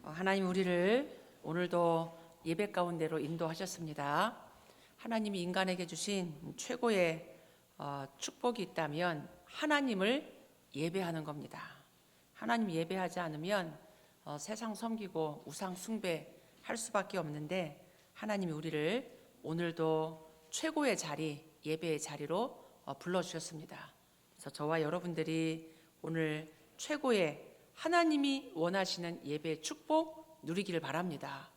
하나님 우리를 오늘도 예배 가운데로 인도하셨습니다. 하나님이 인간에게 주신 최고의 축복이 있다면 하나님을 예배하는 겁니다. 하나님 예배하지 않으면 세상 섬기고 우상 숭배할 수밖에 없는데 하나님이 우리를 오늘도 최고의 자리, 예배의 자리로 불러주셨습니다. 그래서 저와 여러분들이 오늘 최고의 하나님이 원하시는 예배의 축복 누리기를 바랍니다.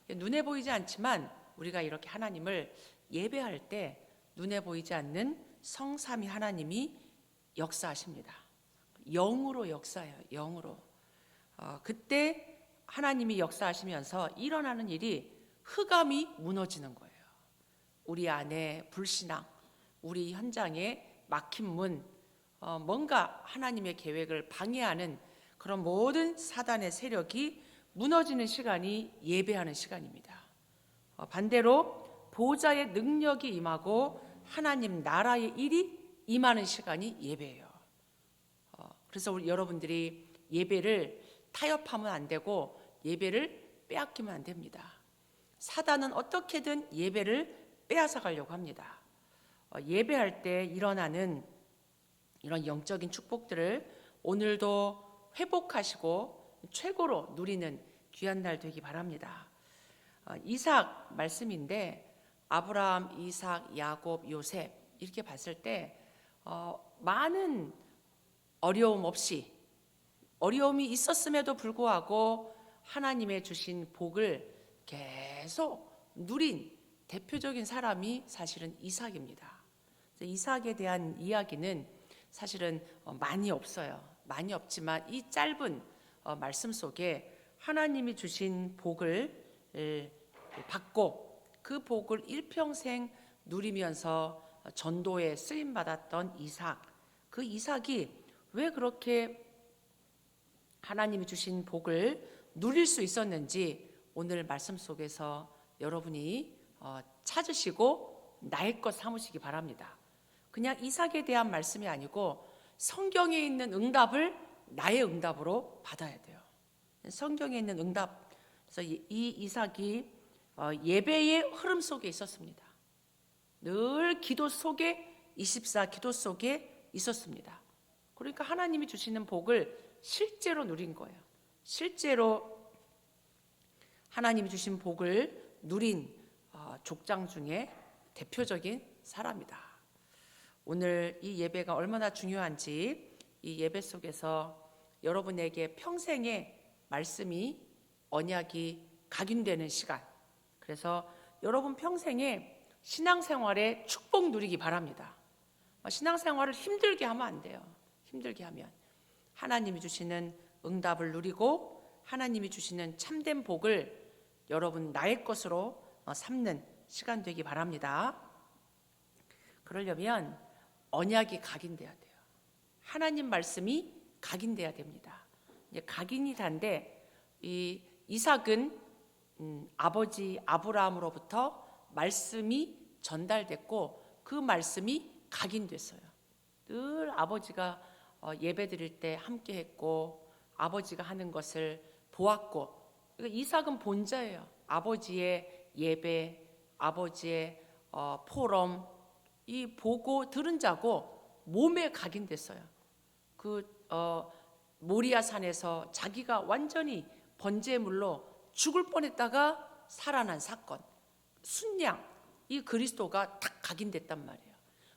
눈에 보이지 않지만 우리가 이렇게 하나님을 예배할 때 눈에 보이지 않는 성삼위 하나님이 역사하십니다. 영으로 역사해요. 영으로. 그때 하나님이 역사하시면서 일어나는 일이 흑암이 무너지는 거예요. 우리 안에 불신앙, 우리 현장에 막힌 문, 뭔가 하나님의 계획을 방해하는 그런 모든 사단의 세력이 무너지는 시간이 예배하는 시간입니다. 반대로 보좌의 능력이 임하고 하나님 나라의 일이 임하는 시간이 예배예요. 그래서 우리 여러분들이 예배를 타협하면 안 되고 예배를 빼앗기면 안 됩니다. 사단은 어떻게든 예배를 빼앗아 가려고 합니다. 예배할 때 일어나는 이런 영적인 축복들을 오늘도 회복하시고 최고로 누리는 귀한 날 되기 바랍니다. 이삭 말씀인데 아브라함, 이삭, 야곱, 요셉 이렇게 봤을 때 많은 어려움 없이 어려움이 있었음에도 불구하고 하나님의 주신 복을 계속 누린 대표적인 사람이 사실은 이삭입니다. 이삭에 대한 이야기는 사실은 많이 없어요. 많이 없지만 이 짧은 말씀 속에 하나님이 주신 복을 받고 그 복을 일평생 누리면서 전도에 쓰임 받았던 이삭, 그 이삭이 왜 그렇게 하나님이 주신 복을 누릴 수 있었는지 오늘 말씀 속에서 여러분이 찾으시고 나의 것 삼으시기 바랍니다. 그냥 이삭에 대한 말씀이 아니고 성경에 있는 응답을 나의 응답으로 받아야 돼요. 성경에 있는 응답. 그래서 이 이삭이 예배의 흐름 속에 있었습니다. 늘 기도 속에 24 기도 속에 있었습니다. 그러니까 하나님이 주시는 복을 실제로 누린 거예요. 실제로 하나님이 주신 복을 누린 족장 중에 대표적인 사람이다. 오늘 이 예배가 얼마나 중요한지 이 예배 속에서 여러분에게 평생의 말씀이 언약이 각인되는 시간, 그래서 여러분 평생에 신앙생활에 축복 누리기 바랍니다. 신앙생활을 힘들게 하면 안 돼요. 힘들게 하면 하나님이 주시는 응답을 누리고 하나님이 주시는 참된 복을 여러분 나의 것으로 삼는 시간 되기 바랍니다. 그러려면 언약이 각인돼야 돼요. 하나님 말씀이 각인돼야 됩니다. 이제 각인이 단데 이 이삭은 아버지 아브라함으로부터 말씀이 전달됐고 그 말씀이 각인됐어요. 늘 아버지가 예배 드릴 때 함께 했고 아버지가 하는 것을 보았고, 이삭은 본자예요. 아버지의 예배, 아버지의 포럼, 이 보고 들은 자고 몸에 각인됐어요. 모리아 산에서 자기가 완전히 번제물로 죽을 뻔했다가 살아난 사건, 순양, 이 그리스도가 딱 각인됐단 말이에요.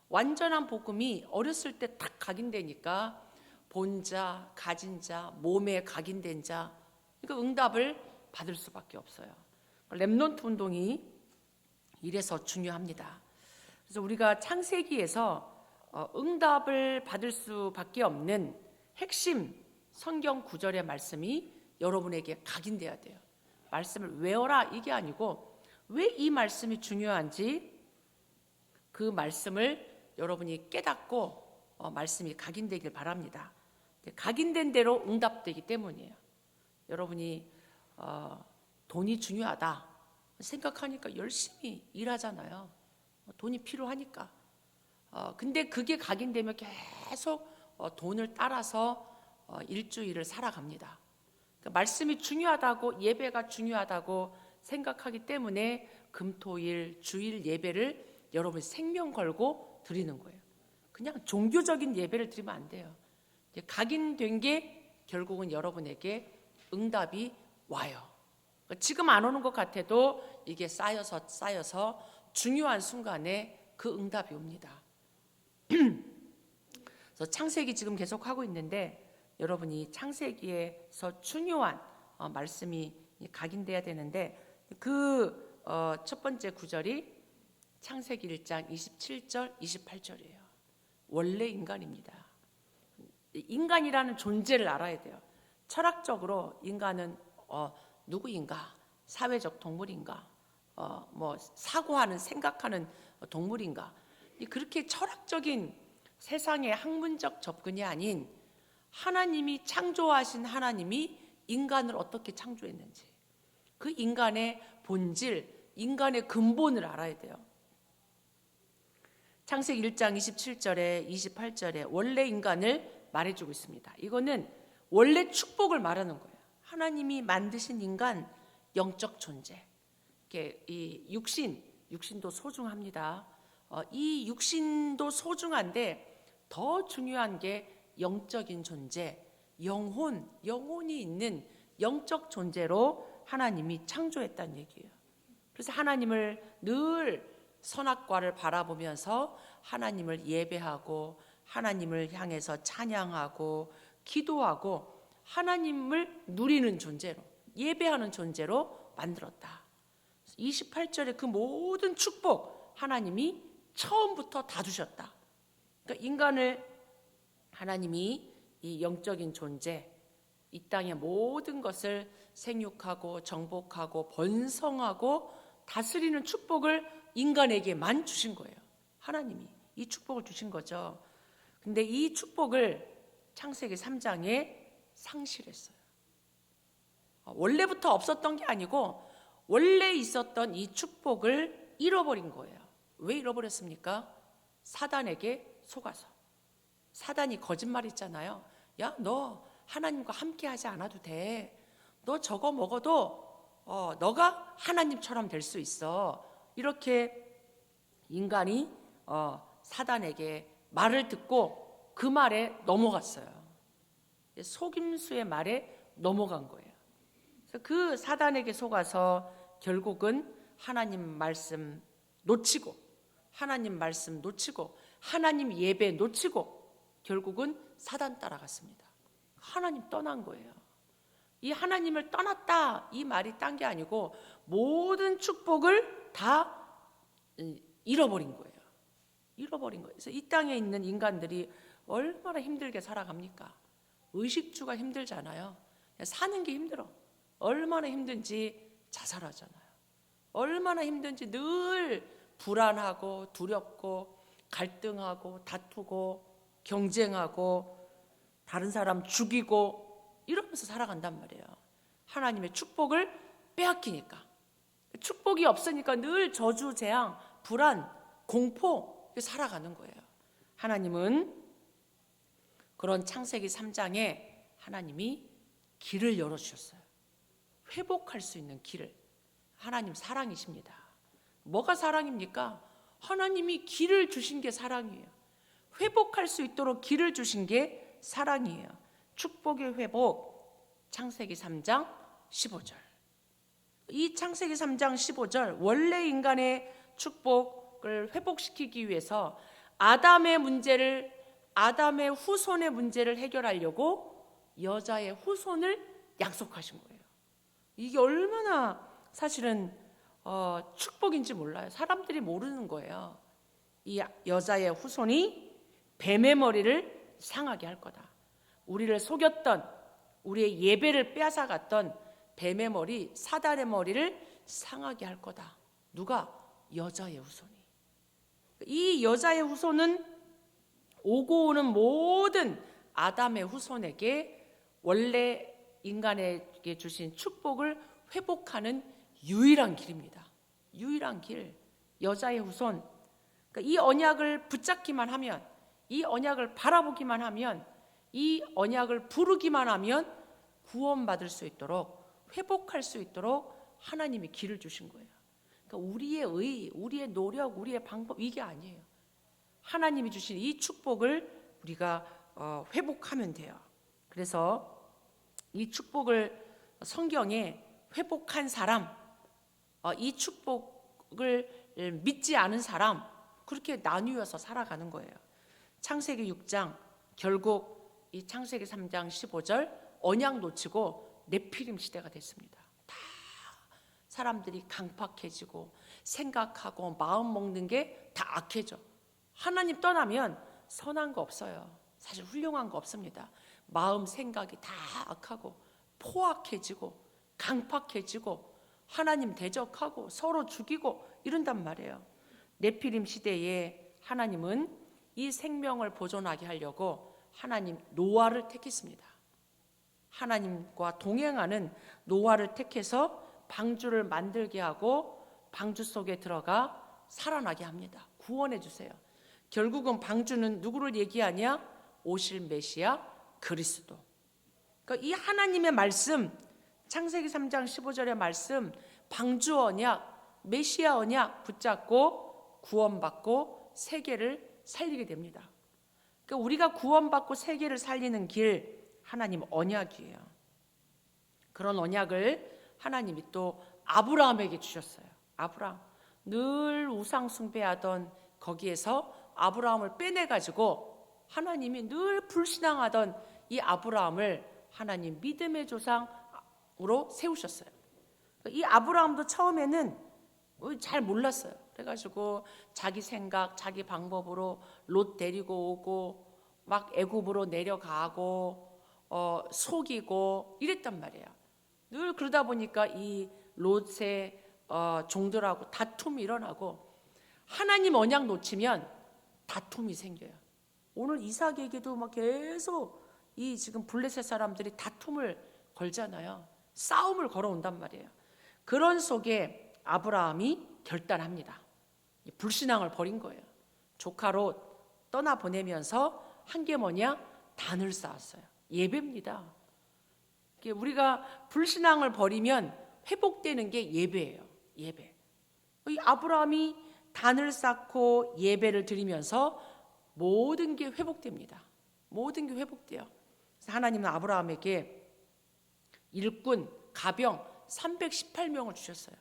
완전한 복음이 어렸을 때 딱 각인되니까 본자, 가진 자, 몸에 각인된 자, 그러니까 응답을 받을 수밖에 없어요. 렘넌트 운동이 이래서 중요합니다. 그래서 우리가 창세기에서 응답을 받을 수밖에 없는 핵심 성경 구절의 말씀이 여러분에게 각인돼야 돼요. 말씀을 외워라 이게 아니고 왜 이 말씀이 중요한지 그 말씀을 여러분이 깨닫고 말씀이 각인되길 바랍니다. 각인된 대로 응답되기 때문이에요. 여러분이 돈이 중요하다 생각하니까 열심히 일하잖아요. 돈이 필요하니까. 근데 그게 각인되면 계속 돈을 따라서 일주일을 살아갑니다. 말씀이 중요하다고, 예배가 중요하다고 생각하기 때문에 금토일 주일 예배를 여러분 생명 걸고 드리는 거예요. 그냥 종교적인 예배를 드리면 안 돼요. 각인된 게 결국은 여러분에게 응답이 와요. 지금 안 오는 것 같아도 이게 쌓여서 중요한 순간에 그 응답이 옵니다. 그래서 창세기 지금 계속 하고 있는데 여러분이 창세기에서 중요한 말씀이 각인돼야 되는데 그 첫 번째 구절이 창세기 1장 27절 28절이에요. 원래 인간입니다. 인간이라는 존재를 알아야 돼요. 철학적으로 인간은 누구인가? 사회적 동물인가? 뭐 사고하는 생각하는 동물인가? 그렇게 철학적인 세상의 학문적 접근이 아닌 하나님이 창조하신 하나님이 인간을 어떻게 창조했는지 그 인간의 본질, 인간의 근본을 알아야 돼요. 창세기 1장 27절에 28절에 원래 인간을 말해주고 있습니다. 이거는 원래 축복을 말하는 거예요. 하나님이 만드신 인간, 영적 존재. 이 육신도 소중합니다. 이 육신도 소중한데 더 중요한 게 영적인 존재, 영혼이 있는 영적 존재로 하나님이 창조했다는 얘기예요. 그래서 하나님을 늘 선악과를 바라보면서 하나님을 예배하고 하나님을 향해서 찬양하고 기도하고 하나님을 누리는 존재로, 예배하는 존재로 만들었다. 28절에 그 모든 축복 하나님이 처음부터 다 주셨다. 그러니까 인간을 하나님이 이 영적인 존재, 이 땅의 모든 것을 생육하고 정복하고 번성하고 다스리는 축복을 인간에게만 주신 거예요. 하나님이 이 축복을 주신 거죠. 근데 이 축복을 창세기 3장에 상실했어요. 원래부터 없었던 게 아니고 원래 있었던 이 축복을 잃어버린 거예요. 왜 잃어버렸습니까? 사단에게 속아서. 사단이 거짓말했잖아요. 야, 너 하나님과 함께 하지 않아도 돼. 너 저거 먹어도 너가 하나님처럼 될 수 있어. 이렇게 인간이 사단에게 말을 듣고 그 말에 넘어갔어요. 속임수의 말에 넘어간 거예요. 그래서 그 사단에게 속아서 결국은 하나님 말씀 놓치고 하나님 말씀 놓치고 하나님 예배 놓치고 결국은 사단 따라갔습니다. 하나님 떠난 거예요. 이 하나님을 떠났다 이 말이 딴 게 아니고 모든 축복을 다 잃어버린 거예요. 잃어버린 거예요. 그래서 이 땅에 있는 인간들이 얼마나 힘들게 살아갑니까? 의식주가 힘들잖아요. 사는 게 힘들어. 얼마나 힘든지 자살하잖아요. 얼마나 힘든지 늘 불안하고 두렵고 갈등하고 다투고 경쟁하고 다른 사람 죽이고 이러면서 살아간단 말이에요. 하나님의 축복을 빼앗기니까. 축복이 없으니까 늘 저주, 재앙, 불안, 공포 살아가는 거예요. 하나님은 그런 창세기 3장에 하나님이 길을 열어주셨어요. 회복할 수 있는 길을. 하나님 사랑이십니다. 뭐가 사랑입니까? 하나님이 길을 주신 게 사랑이에요. 회복할 수 있도록 길을 주신 게 사랑이에요. 축복의 회복, 창세기 3장 15절. 이 창세기 3장 15절 원래 인간의 축복을 회복시키기 위해서 아담의 후손의 문제를 해결하려고 여자의 후손을 약속하신 거예요. 이게 얼마나 사실은 축복인지 몰라요. 사람들이 모르는 거예요. 이 여자의 후손이 뱀의 머리를 상하게 할 거다. 우리를 속였던, 우리의 예배를 빼앗아갔던 뱀의 머리, 사단의 머리를 상하게 할 거다. 누가? 여자의 후손이. 이 여자의 후손은 오고 오는 모든 아담의 후손에게 원래 인간에게 주신 축복을 회복하는 유일한 길입니다. 유일한 길, 여자의 후손. 그러니까 이 언약을 붙잡기만 하면, 이 언약을 바라보기만 하면, 이 언약을 부르기만 하면 구원받을 수 있도록, 회복할 수 있도록 하나님이 길을 주신 거예요. 그러니까 우리의 의, 우리의 노력, 우리의 방법 이게 아니에요. 하나님이 주신 이 축복을 우리가 회복하면 돼요. 그래서 이 축복을 성경에 회복한 사람, 이 축복을 믿지 않은 사람, 그렇게 나뉘어서 살아가는 거예요. 창세기 6장 결국 이 창세기 3장 15절 언약 놓치고 네피림 시대가 됐습니다. 다 사람들이 강팍해지고 생각하고 마음 먹는 게 다 악해져. 하나님 떠나면 선한 거 없어요. 사실 훌륭한 거 없습니다. 마음 생각이 다 악하고 포악해지고 강팍해지고 하나님 대적하고 서로 죽이고 이런단 말이에요. 네피림 시대에 하나님은 이 생명을 보존하게 하려고 하나님 노아를 택했습니다. 하나님과 동행하는 노아를 택해서 방주를 만들게 하고 방주 속에 들어가 살아나게 합니다. 구원해 주세요. 결국은 방주는 누구를 얘기하냐? 오실 메시아 그리스도. 그러니까 이 하나님의 말씀, 창세기 3장 15절의 말씀, 방주 언약, 메시아 언약 붙잡고 구원받고 세계를 살리게 됩니다. 그러니까 우리가 구원받고 세계를 살리는 길, 하나님 언약이에요. 그런 언약을 하나님이 또 아브라함에게 주셨어요. 아브라함 늘 우상 숭배하던 거기에서 아브라함을 빼내가지고 하나님이 늘 불신앙하던 이 아브라함을 하나님 믿음의 조상으로 세우셨어요. 이 아브라함도 처음에는 잘 몰랐어요. 그래가지고 자기 생각, 자기 방법으로 롯 데리고 오고 막 애굽으로 내려가고 속이고 이랬단 말이에요. 늘 그러다 보니까 이 롯의 종들하고 다툼이 일어나고 하나님 언약 놓치면 다툼이 생겨요. 오늘 이삭에게도 막 계속 이 지금 블레셋 사람들이 다툼을 걸잖아요. 싸움을 걸어온단 말이에요. 그런 속에 아브라함이 결단합니다. 불신앙을 버린 거예요. 조카 롯 떠나보내면서 한 게 뭐냐? 단을 쌓았어요. 예배입니다. 우리가 불신앙을 버리면 회복되는 게 예배예요. 예배. 이 아브라함이 단을 쌓고 예배를 드리면서 모든 게 회복됩니다. 모든 게 회복돼요. 그래서 하나님은 아브라함에게 일꾼, 가병 318명을 주셨어요.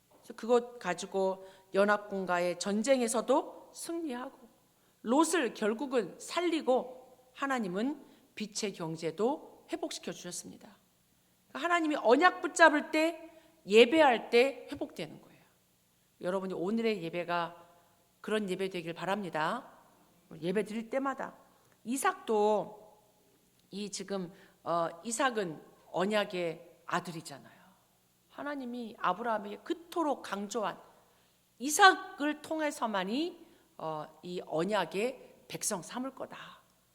그래서 그것 가지고 연합군과의 전쟁에서도 승리하고 롯을 결국은 살리고 하나님은 빛의 경제도 회복시켜 주셨습니다. 하나님이 언약 붙잡을 때 예배할 때 회복되는 거예요. 여러분이 오늘의 예배가 그런 예배 되길 바랍니다. 예배 드릴 때마다 이삭도 지금 이삭은 언약의 아들이잖아요. 하나님이 아브라함에게 그토록 강조한 이삭을 통해서만이 이 언약의 백성 삼을 거다.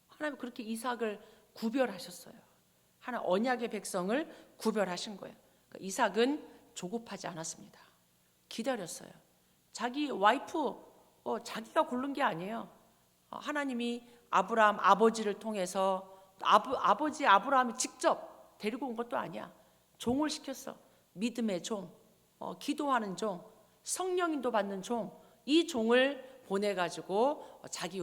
하나님 그렇게 이삭을 구별하셨어요. 하나 언약의 백성을 구별하신 거예요. 그러니까 이삭은 조급하지 않았습니다. 기다렸어요. 자기 와이프 자기가 고른 게 아니에요. 하나님이 아브라함 아버지를 통해서 아버지 아브라함이 직접 데리고 온 것도 아니야. 종을 시켰어. 믿음의 종, 기도하는 종, 성령인도 받는 종, 이 종을 보내가지고 자기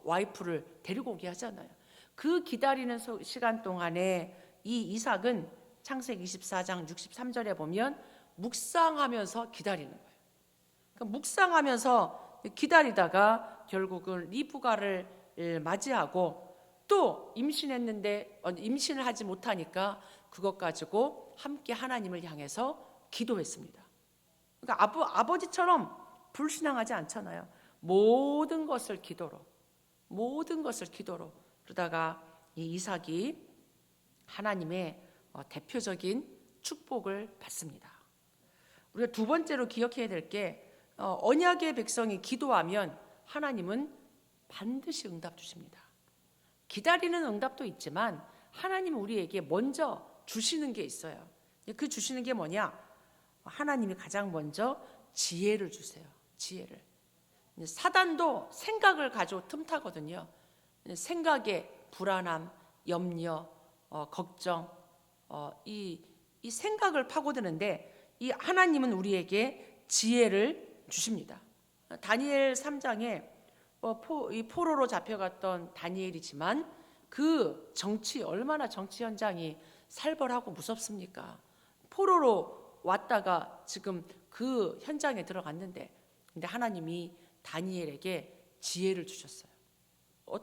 와이프를 데리고 오게 하잖아요. 그 기다리는 시간 동안에 이 이삭은 창세기 24장 63절에 보면 묵상하면서 기다리는 거예요. 그러니까 묵상하면서 기다리다가 결국은 리브가를 맞이하고 또 임신했는데 임신을 하지 못하니까 그것 가지고 함께 하나님을 향해서 기도했습니다. 그러니까 아버지처럼 불신앙하지 않잖아요. 모든 것을 기도로 그러다가 이 이삭이 하나님의 대표적인 축복을 받습니다. 우리가 두 번째로 기억해야 될 게 언약의 백성이 기도하면 하나님은 반드시 응답 주십니다. 기다리는 응답도 있지만 하나님은 우리에게 먼저 주시는 게 있어요. 그 주시는 게 뭐냐? 하나님이 가장 먼저 지혜를 주세요. 지혜를. 사단도 생각을 가지고 틈타거든요. 생각에 불안함, 염려, 걱정, 이 생각을 파고드는데 이 하나님은 우리에게 지혜를 주십니다. 다니엘 3장에 이 포로로 잡혀갔던 다니엘이지만 그 얼마나 정치 현장이 살벌하고 무섭습니까? 포로로 왔다가 지금 그 현장에 들어갔는데 근데 하나님이 다니엘에게 지혜를 주셨어요.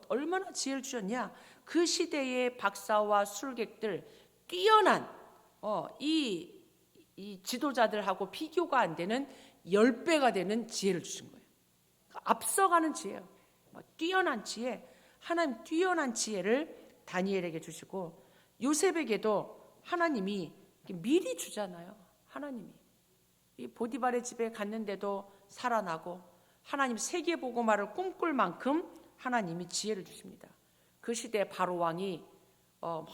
얼마나 지혜를 주셨냐? 그 시대의 박사와 술객들 뛰어난 이 지도자들하고 비교가 안 되는 10배가 되는 지혜를 주신 거예요. 앞서가는 지혜요. 뛰어난 지혜, 하나님 뛰어난 지혜를 다니엘에게 주시고 요셉에게도 하나님이 미리 주잖아요. 하나님이 이 보디발의 집에 갔는데도 살아나고 하나님 세계복음화를 꿈꿀 만큼 하나님이 지혜를 주십니다. 그 시대 바로 왕이 막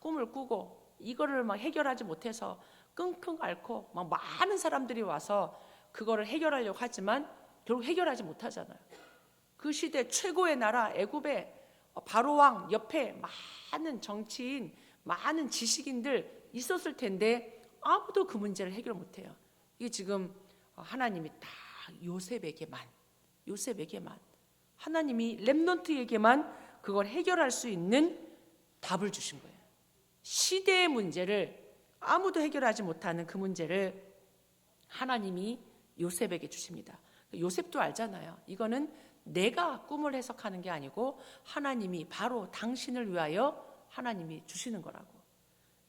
꿈을 꾸고 이거를 막 해결하지 못해서 끙끙 앓고 막 많은 사람들이 와서 그거를 해결하려고 하지만 결국 해결하지 못하잖아요. 그 시대 최고의 나라 애굽의 바로 왕 옆에 많은 정치인, 많은 지식인들 있었을 텐데 아무도 그 문제를 해결 못해요. 이게 지금 하나님이 딱 요셉에게만 하나님이 렘넌트에게만 그걸 해결할 수 있는 답을 주신 거예요. 시대의 문제를 아무도 해결하지 못하는 그 문제를 하나님이 요셉에게 주십니다. 요셉도 알잖아요. 이거는 내가 꿈을 해석하는 게 아니고 하나님이 바로 당신을 위하여 하나님이 주시는 거라고.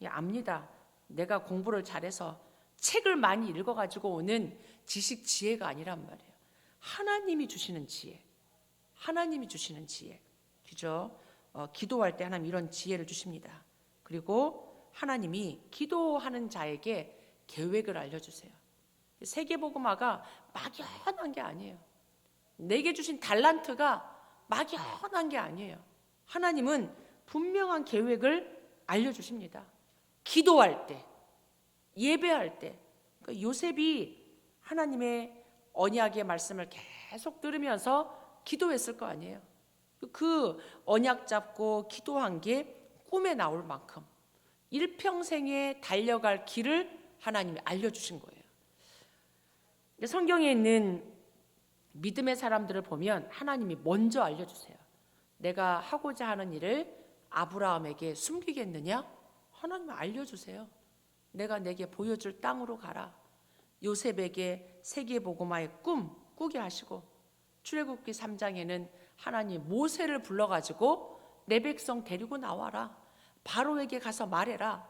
압니다. 내가 공부를 잘해서 책을 많이 읽어가지고 오는 지식 지혜가 아니란 말이에요. 하나님이 주시는 지혜. 하나님이 주시는 지혜. 그죠? 기도할 때 하나님 이런 지혜를 주십니다. 그리고 하나님이 기도하는 자에게 계획을 알려주세요. 세계복음화가 막연한 게 아니에요. 내게 주신 달란트가 막연한 게 아니에요. 하나님은 분명한 계획을 알려주십니다. 기도할 때, 예배할 때. 그러니까 요셉이 하나님의 언약의 말씀을 계속 들으면서 기도했을 거 아니에요. 그 언약 잡고 기도한 게 꿈에 나올 만큼 일평생에 달려갈 길을 하나님이 알려주신 거예요. 성경에 있는 믿음의 사람들을 보면 하나님이 먼저 알려주세요. 내가 하고자 하는 일을 아브라함에게 숨기겠느냐? 하나님이 알려주세요. 내가 내게 보여줄 땅으로 가라. 요셉에게 세계복음화의 꿈 꾸게 하시고 출애굽기 3장에는 하나님 모세를 불러가지고 내 백성 데리고 나와라. 바로에게 가서 말해라.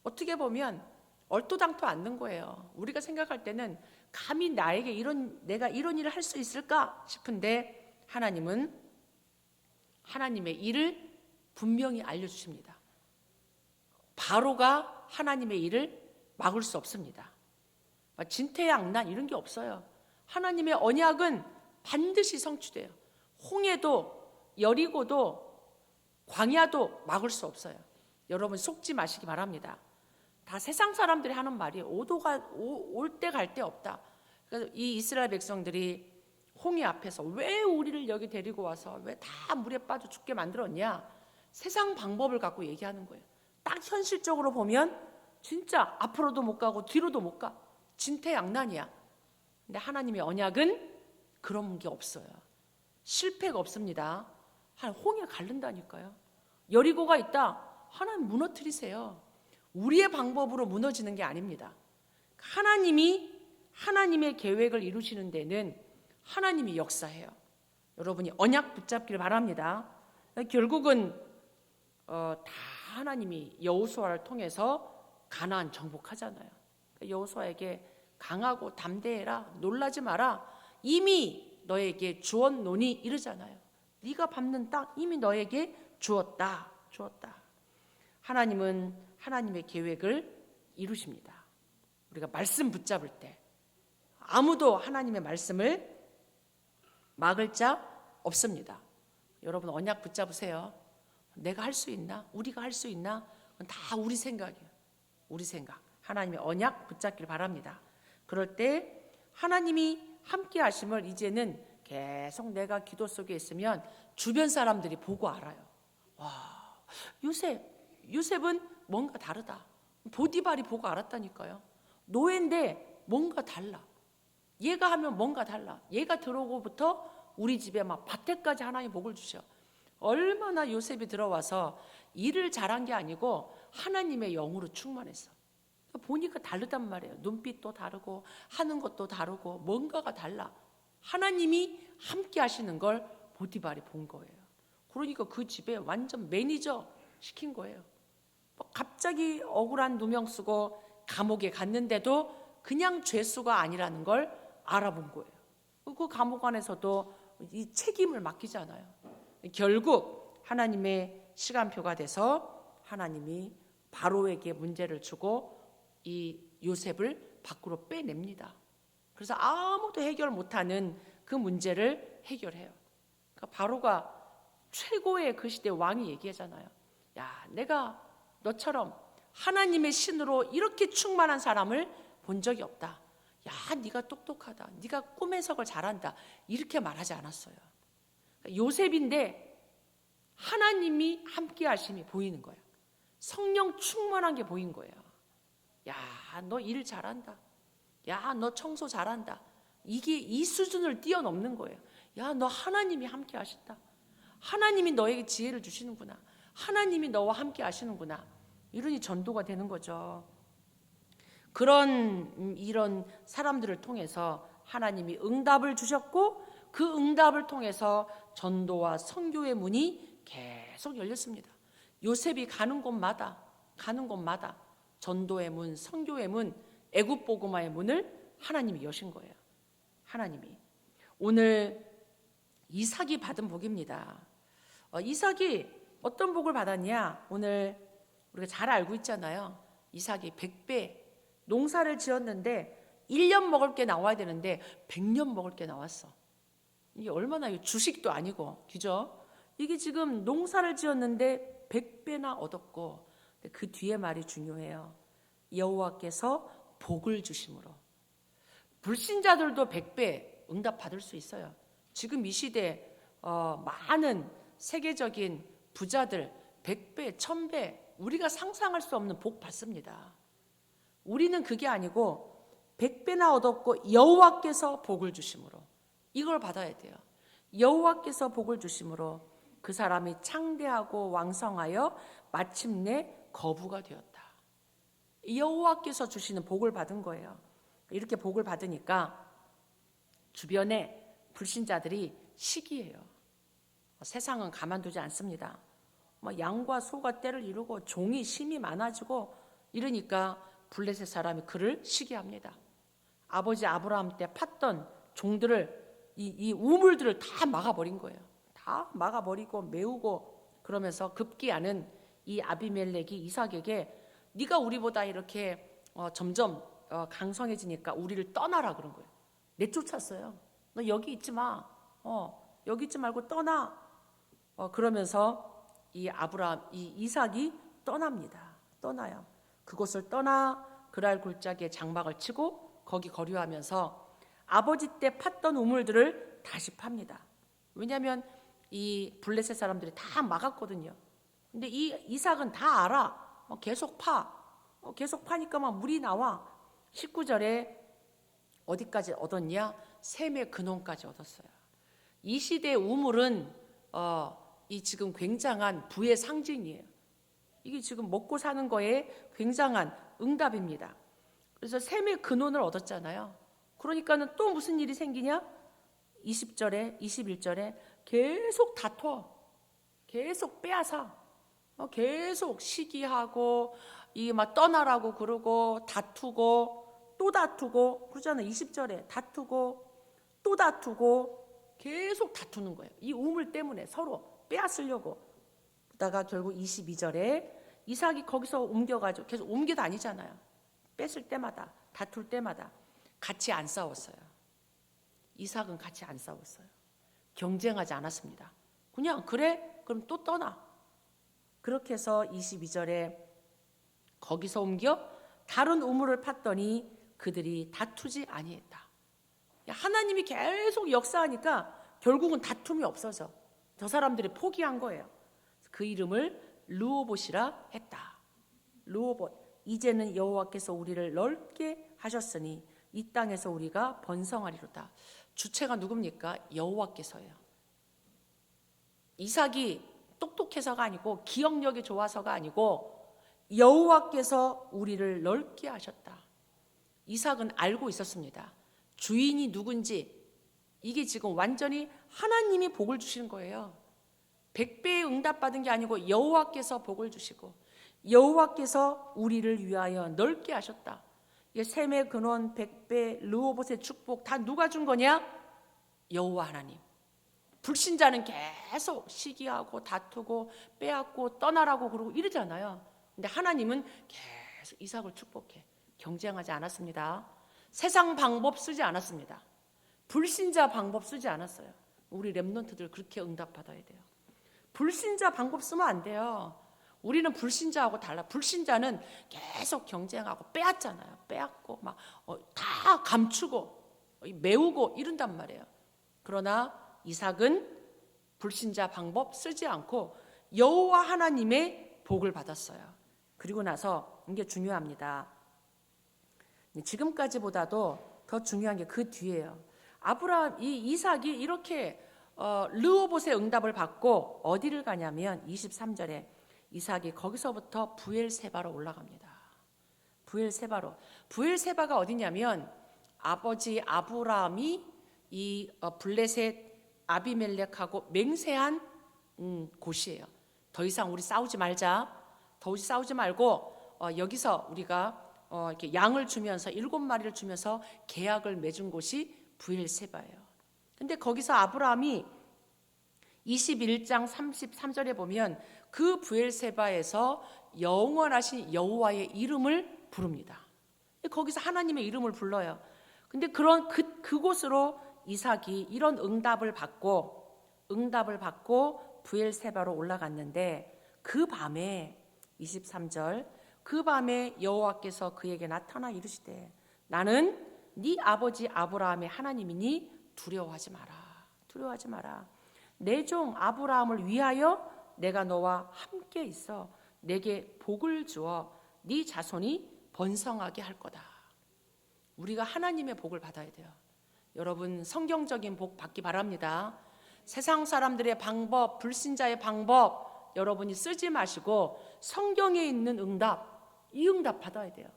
어떻게 보면 얼토당토 않는 거예요. 우리가 생각할 때는 감히 나에게 내가 이런 일을 할 수 있을까 싶은데 하나님은 하나님의 일을 분명히 알려주십니다. 바로가 하나님의 일을 막을 수 없습니다. 진퇴양난 이런 게 없어요. 하나님의 언약은 반드시 성취돼요. 홍해도 여리고도 광야도 막을 수 없어요. 여러분 속지 마시기 바랍니다. 다 세상 사람들이 하는 말이에요. 올 때 갈 데 없다. 그래서 이 이스라엘 백성들이 홍해 앞에서 왜 우리를 여기 데리고 와서 왜 다 물에 빠져 죽게 만들었냐? 세상 방법을 갖고 얘기하는 거예요. 딱 현실적으로 보면 진짜 앞으로도 못 가고 뒤로도 못 가. 진퇴양난이야. 근데 하나님의 언약은 그런 게 없어요. 실패가 없습니다. 홍해 가른다니까요. 여리고가 있다. 하나님 무너뜨리세요. 우리의 방법으로 무너지는 게 아닙니다. 하나님이 하나님의 계획을 이루시는 데는 하나님이 역사해요. 여러분이 언약 붙잡기를 바랍니다. 결국은 다 하나님이 여호수아를 통해서 가나안 정복하잖아요. 여호수아에게 강하고 담대해라, 놀라지 마라. 이미 너에게 주었노니 이르잖아요. 네가 밟는 땅 이미 너에게 주었다. 하나님은 하나님의 계획을 이루십니다. 우리가 말씀 붙잡을 때 아무도 하나님의 말씀을 막을 자 없습니다. 여러분 언약 붙잡으세요. 내가 할 수 있나? 우리가 할 수 있나? 그건 다 우리 생각이에요. 우리 생각. 하나님의 언약 붙잡기를 바랍니다. 그럴 때 하나님이 함께 하심을 이제는 계속 내가 기도 속에 있으면 주변 사람들이 보고 알아요. 와, 요셉은 뭔가 다르다. 보디발이 보고 알았다니까요. 노예인데 뭔가 달라. 얘가 하면 뭔가 달라. 얘가 들어오고부터 우리 집에 막 밭에까지 하나님 복을 주셔. 얼마나 요셉이 들어와서 일을 잘한 게 아니고 하나님의 영으로 충만했어. 보니까 다르단 말이에요. 눈빛도 다르고 하는 것도 다르고 뭔가가 달라. 하나님이 함께 하시는 걸 보디발이 본 거예요. 그러니까 그 집에 완전 매니저 시킨 거예요. 갑자기 억울한 누명 쓰고 감옥에 갔는데도 그냥 죄수가 아니라는 걸 알아본 거예요. 그 감옥 안에서도 이 책임을 맡기잖아요. 결국 하나님의 시간표가 돼서 하나님이 바로에게 문제를 주고 이 요셉을 밖으로 빼냅니다. 그래서 아무도 해결 못하는 그 문제를 해결해요. 그러니까 바로가 최고의 그 시대 왕이 얘기하잖아요. 야, 내가 너처럼 하나님의 신으로 이렇게 충만한 사람을 본 적이 없다. 야, 네가 똑똑하다. 네가 꿈 해석을 잘한다. 이렇게 말하지 않았어요. 요셉인데 하나님이 함께 하심이 보이는 거예요. 성령 충만한 게 보인 거예요. 야, 너 일 잘한다. 야, 너 청소 잘한다. 이게 이 수준을 뛰어넘는 거예요. 야, 너 하나님이 함께 하신다. 하나님이 너에게 지혜를 주시는구나. 하나님이 너와 함께 하시는구나. 이러니 전도가 되는 거죠. 이런 사람들을 통해서 하나님이 응답을 주셨고 그 응답을 통해서 전도와 선교의 문이 계속 열렸습니다. 요셉이 가는 곳마다 전도의 문, 선교의 문, 애굽 복음화의 문을 하나님이 여신 거예요. 하나님이. 오늘 이삭이 받은 복입니다. 이삭이 어떤 복을 받았냐? 오늘 우리가 잘 알고 있잖아요. 이삭이 100배 농사를 지었는데 1년 먹을 게 나와야 되는데 100년 먹을 게 나왔어. 이게 얼마나 주식도 아니고, 그죠? 이게 지금 농사를 지었는데 100배나 얻었고, 그 뒤에 말이 중요해요. 여호와께서 복을 주심으로. 불신자들도 100배 응답 받을 수 있어요. 지금 이 시대 많은 세계적인 부자들 100배, 1000배 우리가 상상할 수 없는 복 받습니다. 우리는 그게 아니고 100배나 얻었고 여호와께서 복을 주심으로 이걸 받아야 돼요. 여호와께서 복을 주심으로 그 사람이 창대하고 왕성하여 마침내 거부가 되었다. 여호와께서 주시는 복을 받은 거예요. 이렇게 복을 받으니까 주변에 불신자들이 시기해요. 세상은 가만두지 않습니다. 양과 소가 떼를 이루고 종이 심이 많아지고 이러니까 블레셋 사람이 그를 시기합니다. 아버지 아브라함 때 팠던 종들을 이 우물들을 다 막아버린 거예요. 다 막아버리고 메우고 그러면서 급기야는 이 아비멜렉이 이삭에게 네가 우리보다 이렇게 점점 강성해지니까 우리를 떠나라 그런 거예요. 내쫓았어요. 너 여기 있지 마. 여기 있지 말고 떠나. 그러면서 이 이삭이 떠납니다. 떠나요. 그곳을 떠나 그랄 골짜기에 장막을 치고 거기 거류하면서 아버지 때 팠던 우물들을 다시 팝니다. 왜냐하면 이 블레셋 사람들이 다 막았거든요. 근데 이 이삭은 다 알아. 계속 파. 계속 파니까 막 물이 나와. 19절에 어디까지 얻었냐? 셈의 근원까지 얻었어요. 이 시대의 우물은 이 지금 굉장한 부의 상징이에요. 이게 지금 먹고 사는 거에 굉장한 응답입니다. 그래서 셈의 근원을 얻었잖아요. 그러니까는 또 무슨 일이 생기냐? 20절에 21절에 계속 다퉈. 계속 빼앗아. 계속 시기하고 이 막 떠나라고 그러고 다투고 또 다투고 그러잖아요. 20절에 다투고 또 다투고 계속 다투는 거예요. 이 우물 때문에 서로 빼앗으려고. 그러다가 결국 22절에 이삭이 거기서 옮겨가지고 계속 옮겨 다니잖아요. 뺏을 때마다 다툴 때마다 같이 안 싸웠어요. 이삭은 같이 안 싸웠어요. 경쟁하지 않았습니다. 그냥 그래? 그럼 또 떠나. 그렇게 해서 22절에 거기서 옮겨 다른 우물을 팠더니 그들이 다투지 아니했다. 하나님이 계속 역사하니까 결국은 다툼이 없어져. 저 사람들이 포기한 거예요. 그 이름을 르호봇이라 했다. 르호봇. 이제는 여호와께서 우리를 넓게 하셨으니 이 땅에서 우리가 번성하리로다. 주체가 누굽니까? 여호와께서예요. 이삭이 똑똑해서가 아니고 기억력이 좋아서가 아니고 여호와께서 우리를 넓게 하셨다. 이삭은 알고 있었습니다. 주인이 누군지. 이게 지금 완전히 하나님이 복을 주시는 거예요. 100배의 응답받은 게 아니고 여호와께서 복을 주시고 여호와께서 우리를 위하여 넓게 하셨다. 이게 셈의 근원, 100배, 르호봇의 축복 다 누가 준 거냐? 여호와 하나님. 불신자는 계속 시기하고 다투고 빼앗고 떠나라고 그러고 이러잖아요. 근데 하나님은 계속 이삭을 축복해. 경쟁하지 않았습니다. 세상 방법 쓰지 않았습니다. 불신자 방법 쓰지 않았어요. 우리 렘넌트들 그렇게 응답받아야 돼요. 불신자 방법 쓰면 안 돼요. 우리는 불신자하고 달라. 불신자는 계속 경쟁하고 빼앗잖아요. 빼앗고 막 다 감추고 메우고 이런단 말이에요. 그러나 이삭은 불신자 방법 쓰지 않고 여호와 하나님의 복을 받았어요. 그리고 나서 이게 중요합니다. 지금까지보다도 더 중요한 게 그 뒤에요. 이 이삭이 이렇게 르호봇의 응답을 받고 어디를 가냐면 23절에 이삭이 거기서부터 부엘세바로 올라갑니다. 부엘세바가 어디냐면 아버지 아브라함이 이 블레셋 아비멜렉하고 맹세한 곳이에요. 더 이상 우리 싸우지 말자. 더 이상 싸우지 말고 여기서 우리가 이렇게 양을 주면서 7마리를 주면서 계약을 맺은 곳이 부엘세바예요. 근데 거기서 아브라함이 21장 33절에 보면 그 부엘세바에서 영원하신 여호와의 이름을 부릅니다. 거기서 하나님의 이름을 불러요. 근데 그곳으로 이삭이 이런 응답을 받고 부엘세바로 올라갔는데 그 밤에 23절 그 밤에 여호와께서 그에게 나타나 이르시되 나는 네 아버지 아브라함의 하나님이니 두려워하지 마라. 내 종 아브라함을 위하여 내가 너와 함께 있어 내게 복을 주어 네 자손이 번성하게 할 거다. 우리가 하나님의 복을 받아야 돼요. 여러분 성경적인 복 받기 바랍니다. 세상 사람들의 방법, 불신자의 방법 여러분이 쓰지 마시고 성경에 있는 응답, 이 응답 받아야 돼요.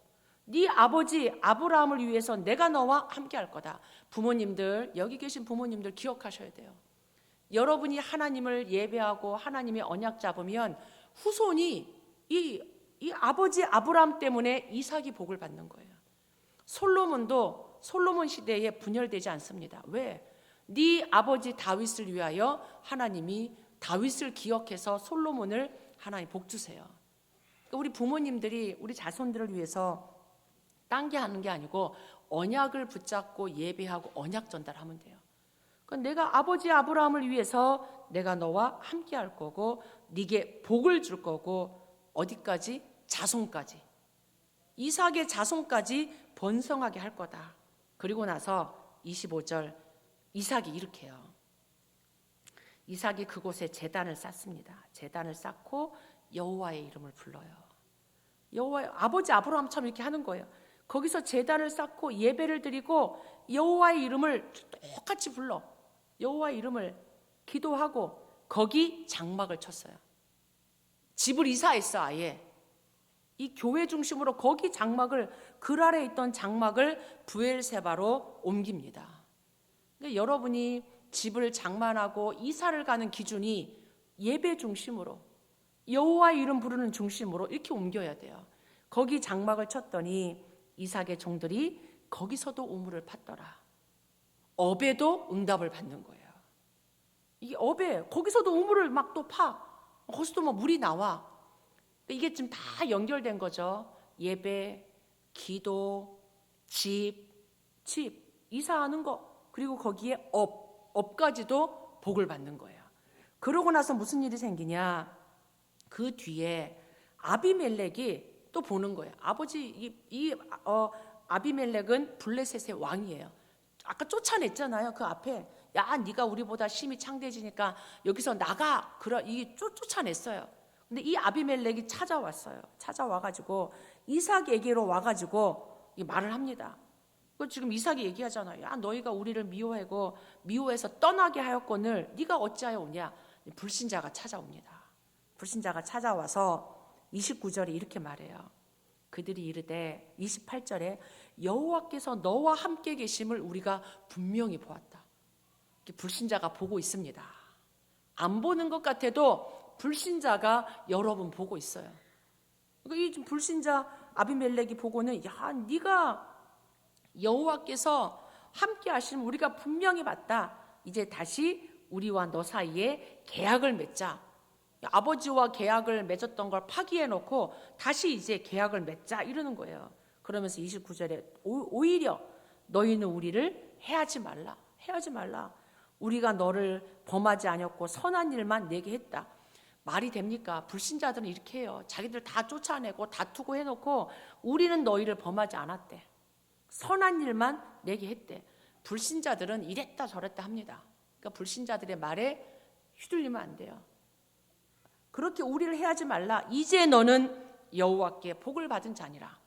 네 아버지 아브라함을 위해서 내가 너와 함께 할 거다. 부모님들, 여기 계신 부모님들 기억하셔야 돼요. 여러분이 하나님을 예배하고 하나님의 언약 잡으면 후손이 이 아버지 아브라함 때문에 이삭이 복을 받는 거예요. 솔로몬도 솔로몬 시대에 분열되지 않습니다. 왜? 네 아버지 다윗을 위하여 하나님이 다윗을 기억해서 솔로몬을 하나님 복 주세요. 우리 부모님들이 우리 자손들을 위해서 딴 게 하는 게 아니고 언약을 붙잡고 예배하고 언약 전달하면 돼요. 그러니까 내가 아버지 아브라함을 위해서 내가 너와 함께 할 거고 네게 복을 줄 거고 어디까지? 자손까지. 이삭의 자손까지 번성하게 할 거다. 그리고 나서 25절 이삭이 이렇게 해요. 이삭이 그곳에 제단을 쌓습니다. 제단을 쌓고 여호와의 이름을 불러요. 여호와의 아버지 아브라함처럼 이렇게 하는 거예요. 거기서 제단을 쌓고 예배를 드리고 여호와의 이름을 똑같이 불러. 여호와의 이름을 기도하고 거기 장막을 쳤어요. 집을 이사했어 아예. 이 교회 중심으로 거기 장막을 글 아래 있던 장막을 부엘세바로 옮깁니다. 그러니까 여러분이 집을 장만하고 이사를 가는 기준이 예배 중심으로 여호와의 이름 부르는 중심으로 이렇게 옮겨야 돼요. 거기 장막을 쳤더니 이삭의 종들이 거기서도 우물을 팠더라. 업에도 응답을 받는 거예요. 이 업에 거기서도 우물을 막 또 파. 거기서도 막 물이 나와. 이게 지금 다 연결된 거죠. 예배, 기도, 집, 이사하는 거, 그리고 거기에 업까지도 복을 받는 거예요. 그러고 나서 무슨 일이 생기냐? 그 뒤에 아비멜렉이 또 보는 거예요. 아비멜렉은 블레셋의 왕이에요. 아까 쫓아냈잖아요. 그 앞에 야 네가 우리보다 힘이 창대해지니까 여기서 나가. 이게 쫓아냈어요. 근데 이 아비멜렉이 찾아와가지고 이삭에게로 와가지고 이 말을 합니다. 그 지금 이삭이 얘기하잖아요. 야, 너희가 우리를 미워하고 미워해서 떠나게 하였거늘 네가 어찌하여 오냐. 불신자가 찾아옵니다. 불신자가 찾아와서 29절에 이렇게 말해요. 그들이 이르되 28절에 여호와께서 너와 함께 계심을 우리가 분명히 보았다. 불신자가 보고 있습니다. 안 보는 것 같아도 불신자가 여러분 보고 있어요. 이 불신자 아비멜렉이 보고는 야, 네가 여호와께서 함께 하시면 우리가 분명히 봤다. 이제 다시 우리와 너 사이에 계약을 맺자. 아버지와 계약을 맺었던 걸 파기해놓고 다시 이제 계약을 맺자 이러는 거예요. 그러면서 29절에 오히려 너희는 우리를 해하지 말라. 해하지 말라. 우리가 너를 범하지 아니었고 선한 일만 내게 했다. 말이 됩니까? 불신자들은 이렇게 해요. 자기들 다 쫓아내고 다투고 해놓고 우리는 너희를 범하지 않았대. 선한 일만 내게 했대. 불신자들은 이랬다 저랬다 합니다. 그러니까 불신자들의 말에 휘둘리면 안 돼요. 그렇게 우리를 해하지 말라. 이제 너는 여호와께 복을 받은 자니라.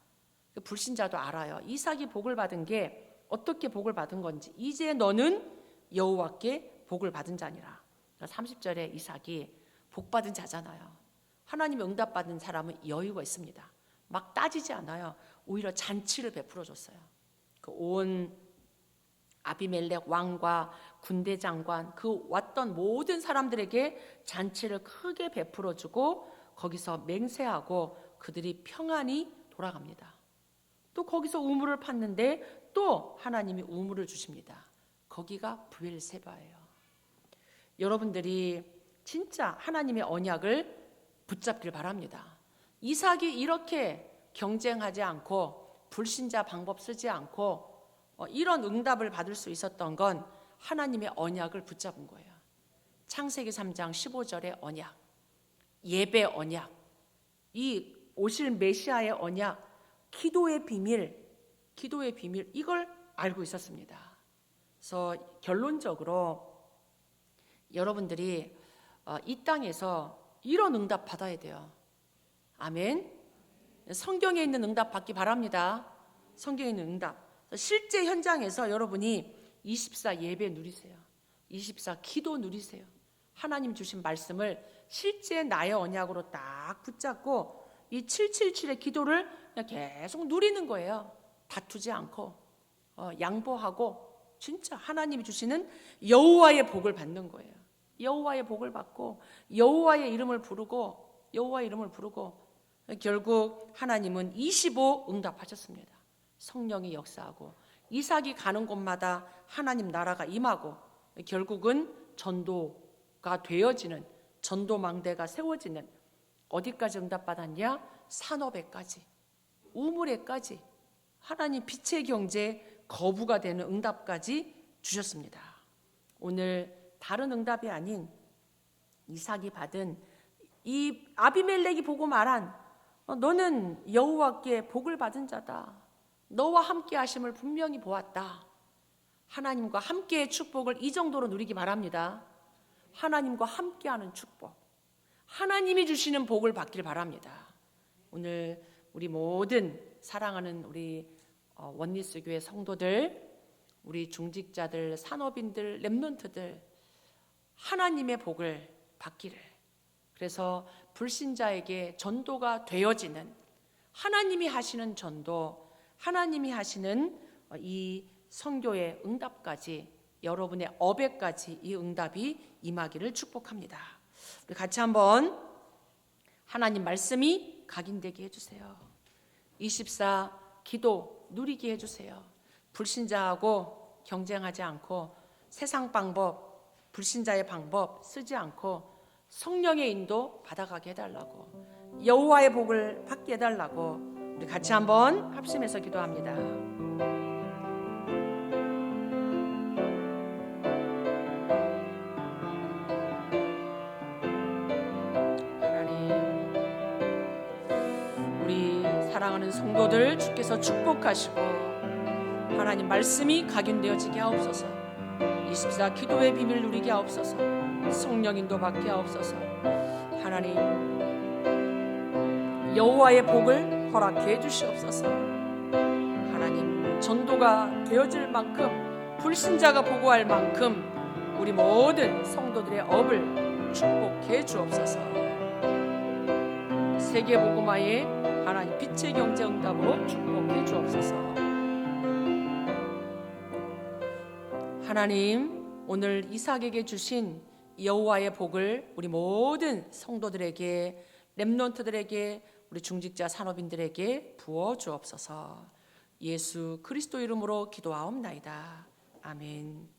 불신자도 알아요. 이삭이 복을 받은 게 어떻게 복을 받은 건지. 이제 너는 여호와께 복을 받은 자니라. 30절에 이삭이 복 받은 자잖아요. 하나님의 응답받은 사람은 여유가 있습니다. 막 따지지 않아요. 오히려 잔치를 베풀어 줬어요. 그 온 아비멜렉 왕과 군대 장관, 그 왔던 모든 사람들에게 잔치를 크게 베풀어 주고 거기서 맹세하고 그들이 평안히 돌아갑니다. 또 거기서 우물을 팠는데 또 하나님이 우물을 주십니다. 거기가 브엘세바예요. 여러분들이 진짜 하나님의 언약을 붙잡길 바랍니다. 이삭이 이렇게 경쟁하지 않고 불신자 방법 쓰지 않고 이런 응답을 받을 수 있었던 건 하나님의 언약을 붙잡은 거예요. 창세기 3장 15절의 언약, 예배 언약, 이 오실 메시아의 언약, 기도의 비밀 이걸 알고 있었습니다. 그래서 결론적으로 여러분들이 이 땅에서 이런 응답 받아야 돼요. 아멘. 성경에 있는 응답 받기 바랍니다. 성경에 있는 응답. 실제 현장에서 여러분이 24 예배 누리세요. 24 기도 누리세요. 하나님 주신 말씀을 실제 나의 언약으로 딱 붙잡고 이 777의 기도를 그냥 계속 누리는 거예요. 다투지 않고 양보하고 진짜 하나님이 주시는 여호와의 복을 받는 거예요. 여호와의 복을 받고 여호와의 이름을 부르고 결국 하나님은 25 응답하셨습니다. 성령이 역사하고 이삭이 가는 곳마다 하나님 나라가 임하고 결국은 전도가 되어지는 전도망대가 세워지는 어디까지 응답받았냐? 산업에까지, 우물에까지 하나님 빛의 경제 거부가 되는 응답까지 주셨습니다. 오늘 다른 응답이 아닌 이삭이 받은 이 아비멜렉이 보고 말한 너는 여호와께 복을 받은 자다. 너와 함께 하심을 분명히 보았다. 하나님과 함께의 축복을 이 정도로 누리기 바랍니다. 하나님과 함께하는 축복, 하나님이 주시는 복을 받길 바랍니다. 오늘 우리 모든 사랑하는 우리 원리스 교회 성도들, 우리 중직자들, 산업인들, 렘넌트들 하나님의 복을 받기를, 그래서 불신자에게 전도가 되어지는 하나님이 하시는 전도, 하나님이 하시는 이 선교의 응답까지, 여러분의 업에까지 이 응답이 임하기를 축복합니다. 우리 같이 한번 하나님 말씀이 각인되게 해주세요. 24 기도 누리게 해주세요. 불신자하고 경쟁하지 않고 세상 방법, 불신자의 방법 쓰지 않고 성령의 인도 받아가게 해달라고, 여호와의 복을 받게 해달라고 우리 같이 한번 합심해서 기도합니다. 하나님, 우리 사랑하는 성도들 주께서 축복하시고 하나님 말씀이 각인되어지게 하옵소서. 24 기도의 비밀 누리게 하옵소서. 성령 인도 받게 하옵소서. 하나님, 여호와의 복을 허락해 주시옵소서. 하나님, 전도가 되어질 만큼, 불신자가 보고할 만큼 우리 모든 성도들의 업을 축복해 주옵소서. 세계복음화의 하나님 빛의 경제 응답으로 축복해 주옵소서. 하나님, 오늘 이삭에게 주신 여호와의 복을 우리 모든 성도들에게, 렘넌트들에게, 우리 중직자 산업인들에게 부어 주옵소서. 예수 그리스도 이름으로 기도하옵나이다. 아멘.